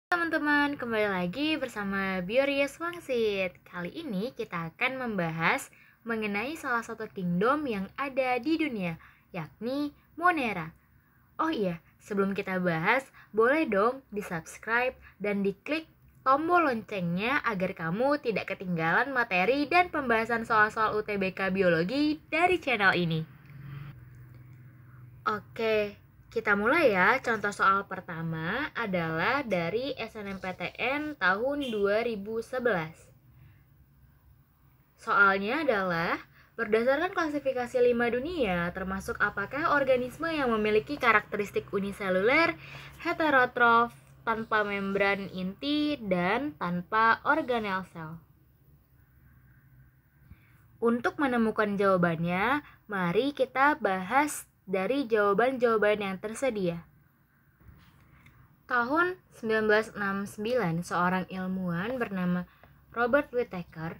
Teman-teman, kembali lagi bersama Biorius Wangsit. Kali ini kita akan membahas mengenai salah satu kingdom yang ada di dunia, yakni Monera. Oh iya, sebelum kita bahas, boleh dong di-subscribe dan diklik tombol loncengnya agar kamu tidak ketinggalan materi dan pembahasan soal-soal UTBK Biologi dari channel ini. Oke, kita mulai ya. Contoh soal pertama adalah dari SNMPTN tahun 2011. Soalnya adalah berdasarkan klasifikasi 5 dunia, termasuk apakah organisme yang memiliki karakteristik uniseluler, heterotrof, tanpa membran inti, dan tanpa organel sel. Untuk menemukan jawabannya, mari kita bahas dari jawaban-jawaban yang tersedia. Tahun 1969, seorang ilmuwan bernama Robert Whittaker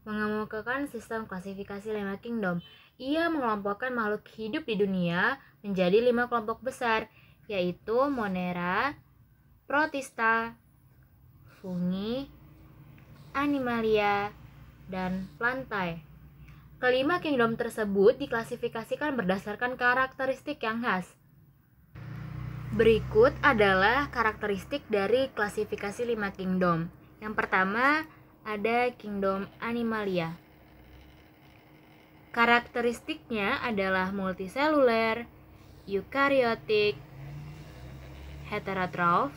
mengemukakan sistem klasifikasi 5 kingdom. Ia mengelompokkan makhluk hidup di dunia menjadi 5 kelompok besar, yaitu Monera, Protista, Fungi, Animalia, dan Plantae. Kelima kingdom tersebut diklasifikasikan berdasarkan karakteristik yang khas. Berikut adalah karakteristik dari klasifikasi 5 kingdom. Yang pertama ada kingdom Animalia. Karakteristiknya adalah multiseluler, eukariotik, heterotrof,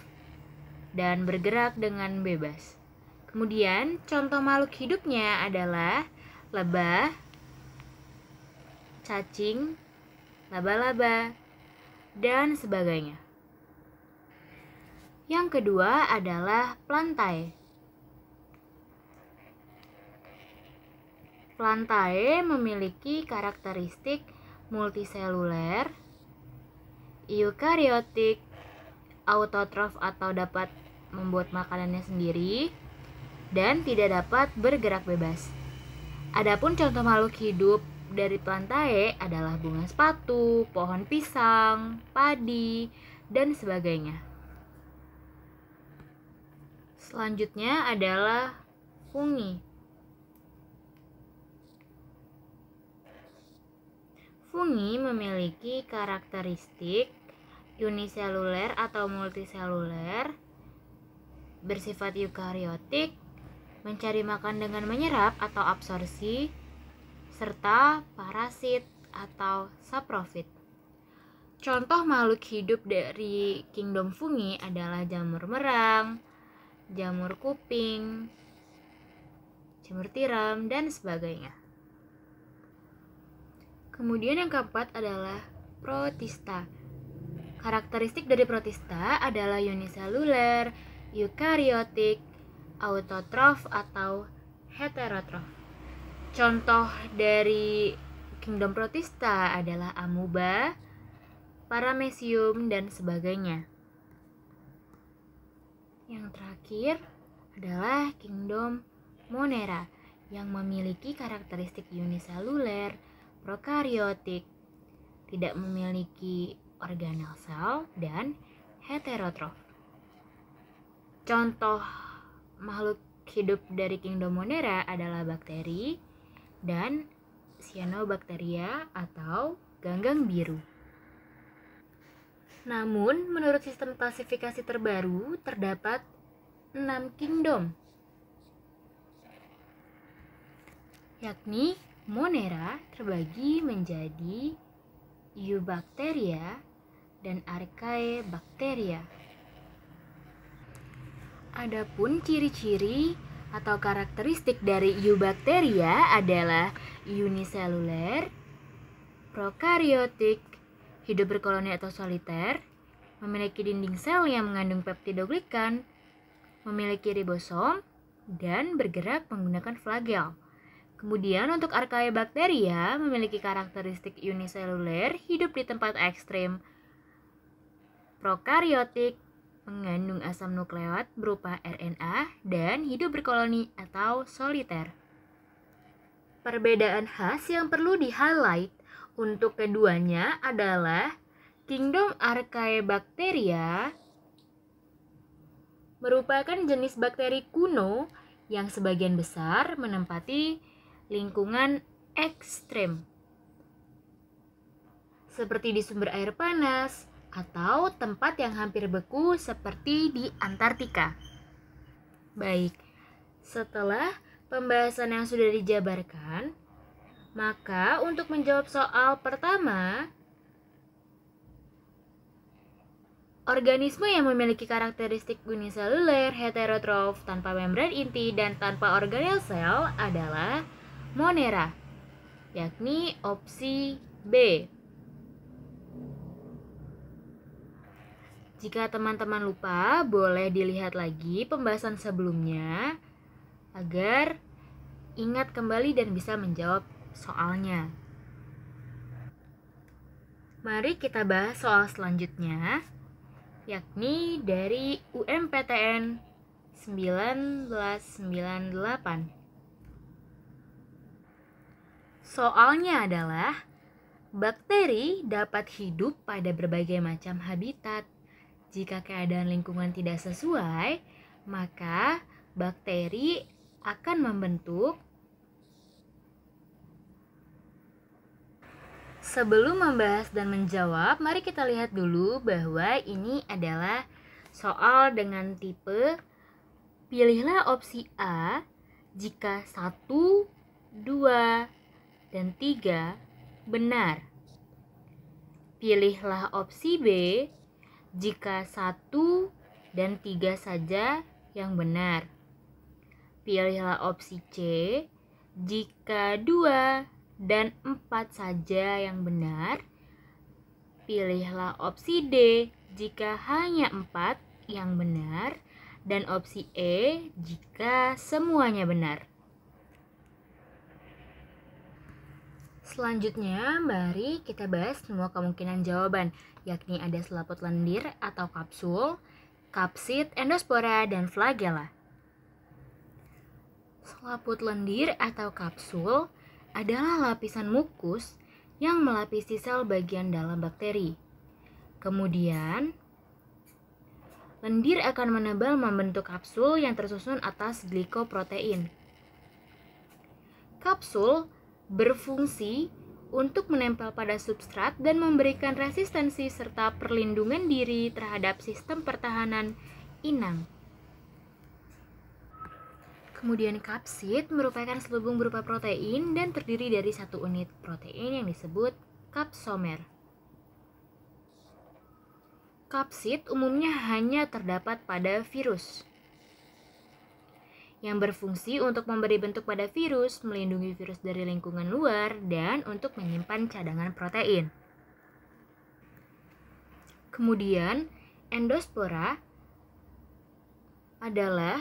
dan bergerak dengan bebas. Kemudian contoh makhluk hidupnya adalah lebah, cacing, laba-laba, dan sebagainya. Yang kedua adalah Plantae. Plantae memiliki karakteristik multiseluler, eukariotik, autotrof atau dapat membuat makanannya sendiri, dan tidak dapat bergerak bebas. Adapun contoh makhluk hidup dari Plantae adalah bunga sepatu, pohon pisang, padi, dan sebagainya. Selanjutnya adalah fungi. Fungi memiliki karakteristik uniseluler atau multiseluler, bersifat eukariotik, mencari makan dengan menyerap atau absorpsi, serta parasit atau saprofit. Contoh makhluk hidup dari kingdom fungi adalah jamur merang, jamur kuping, jamur tiram, dan sebagainya. Kemudian yang keempat adalah Protista. Karakteristik dari Protista adalah uniseluler, eukariotik, autotrof atau heterotrof. Contoh dari kingdom Protista adalah amuba, paramecium, dan sebagainya. Yang terakhir adalah kingdom Monera yang memiliki karakteristik uniseluler, prokariotik, tidak memiliki organel sel, dan heterotrof. Contoh makhluk hidup dari kingdom Monera adalah bakteri dan cyanobacteria atau ganggang biru. Namun, menurut sistem klasifikasi terbaru, terdapat 6 kingdom, yakni Monera terbagi menjadi Eubacteria dan Archaebacteria. Adapun ciri-ciri atau karakteristik dari Eubacteria adalah uniseluler, prokariotik, hidup berkoloni atau soliter, memiliki dinding sel yang mengandung peptidoglikan, memiliki ribosom, dan bergerak menggunakan flagel. Kemudian untuk Archaebacteria memiliki karakteristik uniseluler, hidup di tempat ekstrim, prokariotik, mengandung asam nukleat berupa RNA, dan hidup berkoloni atau soliter. Perbedaan khas yang perlu di-highlight untuk keduanya adalah kingdom Archaebacteria merupakan jenis bakteri kuno yang sebagian besar menempati lingkungan ekstrem, seperti di sumber air panas atau tempat yang hampir beku seperti di Antartika. Baik, setelah pembahasan yang sudah dijabarkan, maka untuk menjawab soal pertama, organisme yang memiliki karakteristik uniseluler, heterotrof, tanpa membran inti, dan tanpa organel sel adalah Monera, yakni opsi B. Jika teman-teman lupa, boleh dilihat lagi pembahasan sebelumnya agar ingat kembali dan bisa menjawab soalnya. Mari kita bahas soal selanjutnya, yakni dari UMPTN 1998. Soalnya adalah, bakteri dapat hidup pada berbagai macam habitat. Jika keadaan lingkungan tidak sesuai, maka bakteri akan membentuk. Sebelum membahas dan menjawab, mari kita lihat dulu bahwa ini adalah soal dengan tipe pilihlah opsi A jika 1, 2, dan 3 benar. Pilihlah opsi B jika 1 dan 3 saja yang benar. Pilihlah opsi C jika 2 dan 4 saja yang benar. Pilihlah opsi D jika hanya 4 yang benar. Dan opsi E jika semuanya benar. Selanjutnya, mari kita bahas semua kemungkinan jawaban, yakni ada selaput lendir atau kapsul, kapsid, endospora, dan flagela. Selaput lendir atau kapsul adalah lapisan mukus yang melapisi sel bagian dalam bakteri. Kemudian, lendir akan menebal membentuk kapsul yang tersusun atas glikoprotein. Kapsul berfungsi untuk menempel pada substrat dan memberikan resistensi serta perlindungan diri terhadap sistem pertahanan inang. Kemudian kapsid merupakan selubung berupa protein dan terdiri dari satu unit protein yang disebut kapsomer. Kapsid umumnya hanya terdapat pada virus, yang berfungsi untuk memberi bentuk pada virus, melindungi virus dari lingkungan luar, dan untuk menyimpan cadangan protein. Kemudian, endospora adalah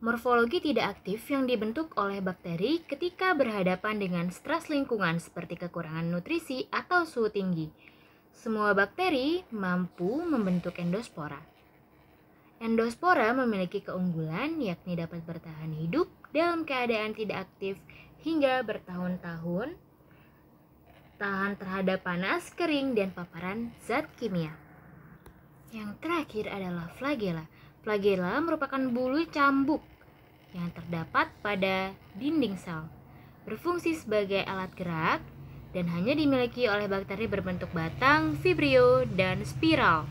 morfologi tidak aktif yang dibentuk oleh bakteri ketika berhadapan dengan stres lingkungan seperti kekurangan nutrisi atau suhu tinggi. Semua bakteri mampu membentuk endospora. Endospora memiliki keunggulan yakni dapat bertahan hidup dalam keadaan tidak aktif hingga bertahun-tahun, tahan terhadap panas, kering, dan paparan zat kimia. Yang terakhir adalah flagela. Flagela merupakan bulu cambuk yang terdapat pada dinding sel, berfungsi sebagai alat gerak dan hanya dimiliki oleh bakteri berbentuk batang, vibrio, dan spiral.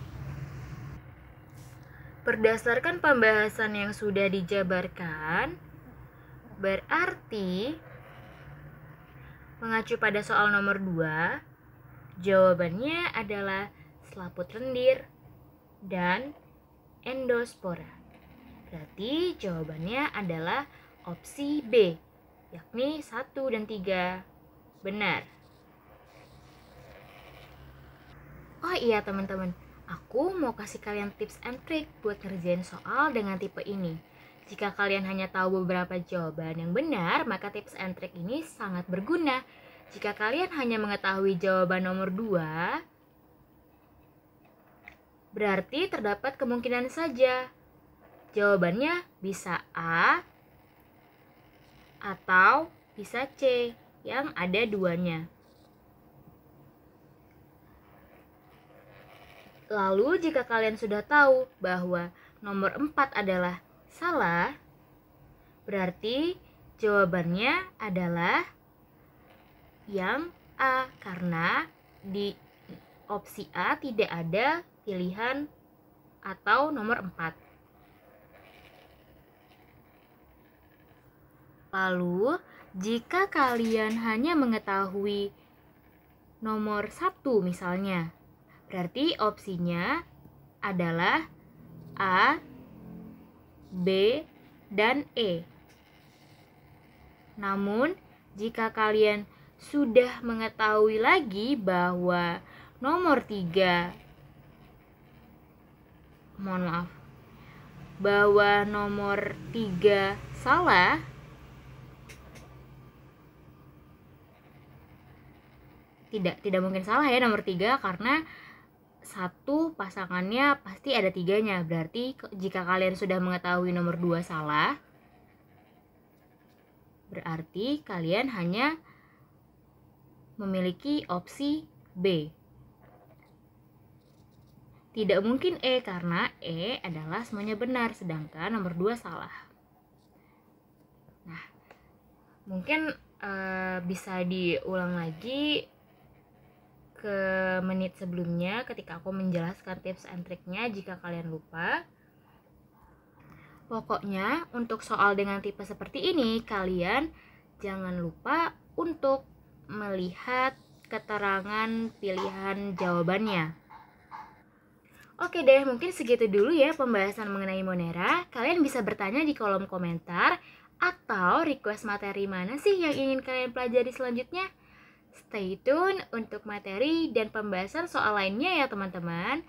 Berdasarkan pembahasan yang sudah dijabarkan, berarti mengacu pada soal nomor 2, jawabannya adalah selaput lendir dan endospora. Berarti jawabannya adalah opsi B, yakni 1 dan 3 benar. Oh iya teman-teman, aku mau kasih kalian tips and trick buat ngerjain soal dengan tipe ini. Jika kalian hanya tahu beberapa jawaban yang benar, maka tips and trick ini sangat berguna. Jika kalian hanya mengetahui jawaban nomor 2, berarti terdapat kemungkinan saja. Jawabannya bisa A atau bisa C yang ada duanya. Lalu jika kalian sudah tahu bahwa nomor 4 adalah salah, berarti jawabannya adalah yang A, karena di opsi A tidak ada pilihan atau nomor 4. Lalu, jika kalian hanya mengetahui nomor 1 misalnya, berarti opsinya adalah A, B, dan E. Namun, jika kalian sudah mengetahui lagi bahwa nomor 3, bahwa nomor 3 salah, tidak mungkin salah ya nomor 3, karena satu pasangannya pasti ada 3-nya. Berarti jika kalian sudah mengetahui nomor 2 salah, berarti kalian hanya memiliki opsi B. Tidak mungkin E, karena E adalah semuanya benar, sedangkan nomor 2 salah. Nah, mungkin bisa diulang lagi ke menit sebelumnya ketika aku menjelaskan tips and triknya jika kalian lupa. Pokoknya untuk soal dengan tipe seperti ini, kalian jangan lupa untuk melihat keterangan pilihan jawabannya. Oke deh, mungkin segitu dulu ya pembahasan mengenai Monera. Kalian bisa bertanya di kolom komentar atau request materi mana sih yang ingin kalian pelajari selanjutnya. Stay tune untuk materi dan pembahasan soal lainnya ya teman-teman.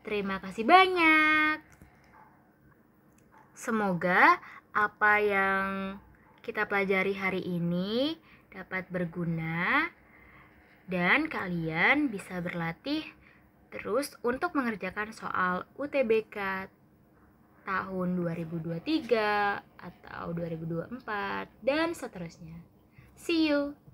Terima kasih banyak. Semoga apa yang kita pelajari hari ini dapat berguna dan kalian bisa berlatih terus untuk mengerjakan soal UTBK tahun 2023 atau 2024 dan seterusnya. See you!